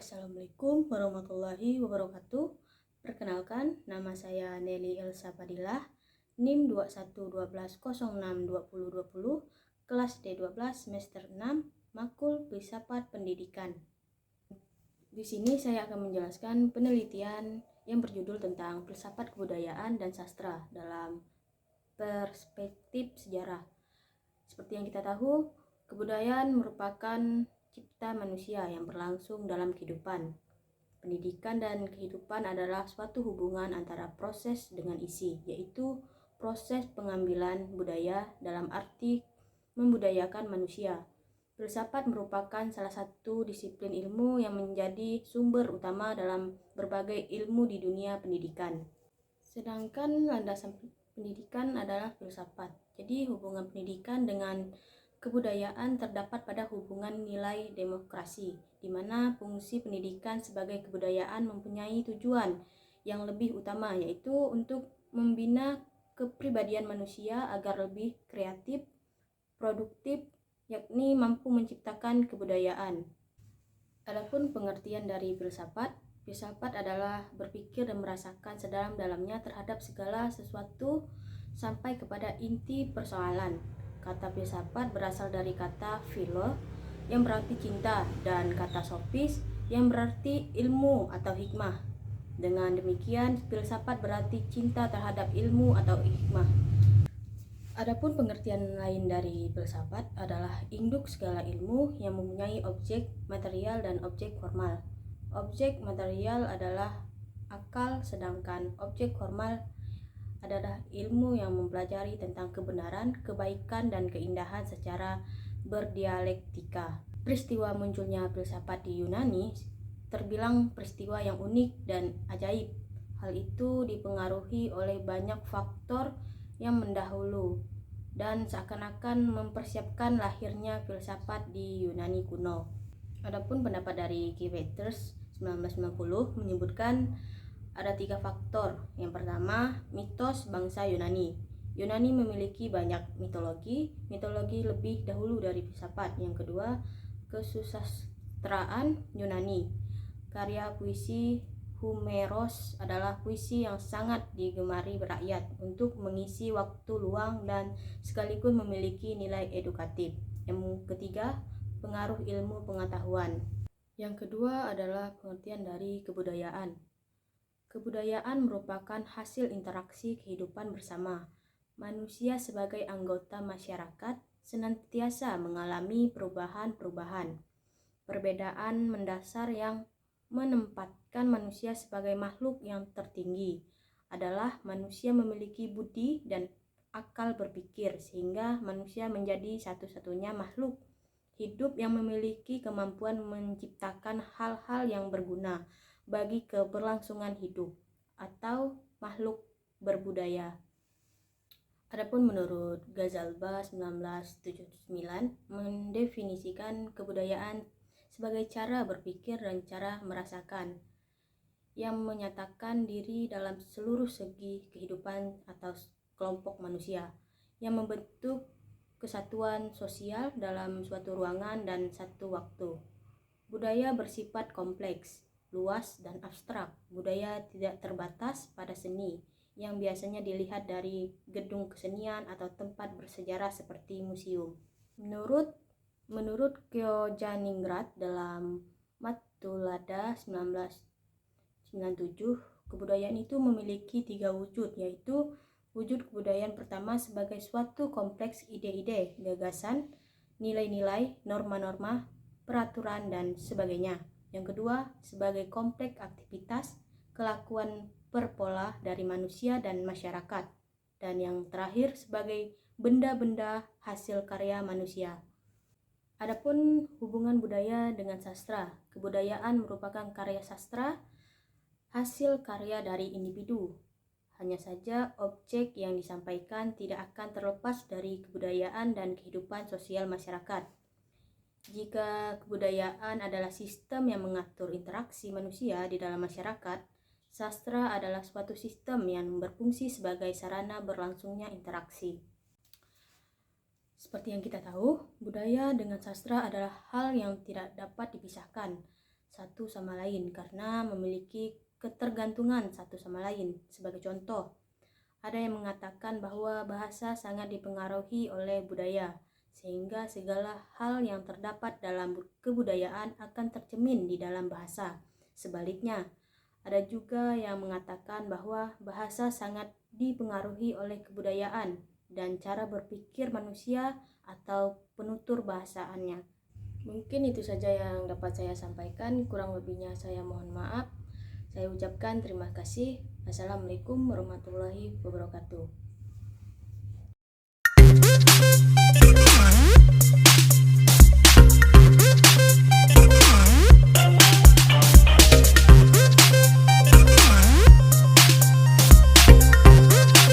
Wassalamualaikum warahmatullahi wabarakatuh. Perkenalkan, nama saya Nelly Elsa Fadilah, NIM 2112062020, kelas D12 semester 6, Makul Filsafat Pendidikan. Di sini saya akan menjelaskan penelitian yang berjudul tentang filsafat kebudayaan dan sastra dalam perspektif sejarah. Seperti yang kita tahu, kebudayaan merupakan cipta manusia yang berlangsung dalam kehidupan. Pendidikan dan kehidupan adalah suatu hubungan antara proses dengan isi, yaitu proses pengambilan budaya dalam arti membudayakan manusia. Filsafat merupakan salah satu disiplin ilmu yang menjadi sumber utama dalam berbagai ilmu di dunia pendidikan. Sedangkan landasan pendidikan adalah filsafat. Jadi hubungan pendidikan dengan kebudayaan terdapat pada hubungan nilai demokrasi, di mana fungsi pendidikan sebagai kebudayaan mempunyai tujuan yang lebih utama, yaitu untuk membina kepribadian manusia agar lebih kreatif, produktif, yakni mampu menciptakan kebudayaan. Adapun pengertian dari filsafat, filsafat adalah berpikir dan merasakan sedalam-dalamnya terhadap segala sesuatu sampai kepada inti persoalan. Kata filsafat berasal dari kata philo yang berarti cinta dan kata sophis yang berarti ilmu atau hikmah. Dengan demikian, filsafat berarti cinta terhadap ilmu atau hikmah. Adapun pengertian lain dari filsafat adalah induk segala ilmu yang mempunyai objek material dan objek formal. Objek material adalah akal, sedangkan objek formal adalah ilmu yang mempelajari tentang kebenaran, kebaikan, dan keindahan secara berdialektika. Peristiwa munculnya filsafat di Yunani terbilang peristiwa yang unik dan ajaib. Hal itu dipengaruhi oleh banyak faktor yang mendahulu dan seakan-akan mempersiapkan lahirnya filsafat di Yunani kuno. Adapun pendapat dari Guy Peters 1990 menyebutkan ada 3 faktor. Yang pertama, mitos bangsa Yunani. Yunani memiliki banyak mitologi lebih dahulu dari filsafat. Yang kedua, kesusastraan Yunani. Karya puisi Homeros adalah puisi yang sangat digemari rakyat untuk mengisi waktu luang dan sekaligus memiliki nilai edukatif. Yang ketiga, pengaruh ilmu pengetahuan. Yang kedua adalah pengertian dari kebudayaan. Kebudayaan merupakan hasil interaksi kehidupan bersama. Manusia sebagai anggota masyarakat senantiasa mengalami perubahan-perubahan. Perbedaan mendasar yang menempatkan manusia sebagai makhluk yang tertinggi adalah manusia memiliki budi dan akal berpikir, sehingga manusia menjadi satu-satunya makhluk hidup yang memiliki kemampuan menciptakan hal-hal yang berguna bagi keberlangsungan hidup atau makhluk berbudaya. Adapun menurut Ghazalba 1979 mendefinisikan kebudayaan sebagai cara berpikir dan cara merasakan yang menyatakan diri dalam seluruh segi kehidupan atau kelompok manusia yang membentuk kesatuan sosial dalam suatu ruangan dan satu waktu. Budaya bersifat kompleks, luas, dan abstrak. Budaya tidak terbatas pada seni yang biasanya dilihat dari gedung kesenian atau tempat bersejarah seperti museum. Menurut Kyojaningrat dalam Matulada 1997, kebudayaan itu memiliki 3 wujud, yaitu wujud kebudayaan pertama sebagai suatu kompleks ide-ide, gagasan, nilai-nilai, norma-norma, peraturan, dan sebagainya. Yang kedua, sebagai kompleks aktivitas, kelakuan berpola dari manusia dan masyarakat. Dan yang terakhir, sebagai benda-benda hasil karya manusia. Adapun hubungan budaya dengan sastra, kebudayaan merupakan karya sastra, hasil karya dari individu. Hanya saja objek yang disampaikan tidak akan terlepas dari kebudayaan dan kehidupan sosial masyarakat. Jika kebudayaan adalah sistem yang mengatur interaksi manusia di dalam masyarakat, sastra adalah suatu sistem yang berfungsi sebagai sarana berlangsungnya interaksi. Seperti yang kita tahu, budaya dengan sastra adalah hal yang tidak dapat dipisahkan. satu sama lain karena memiliki ketergantungan satu sama lain. Sebagai contoh, ada yang mengatakan bahwa bahasa sangat dipengaruhi oleh budaya, sehingga segala hal yang terdapat dalam kebudayaan akan tercermin di dalam bahasa. Sebaliknya, ada juga yang mengatakan bahwa bahasa sangat dipengaruhi oleh kebudayaan dan cara berpikir manusia atau penutur bahasaannya. Mungkin itu saja yang dapat saya sampaikan, kurang lebihnya saya mohon maaf. Saya ucapkan terima kasih. Assalamualaikum warahmatullahi wabarakatuh.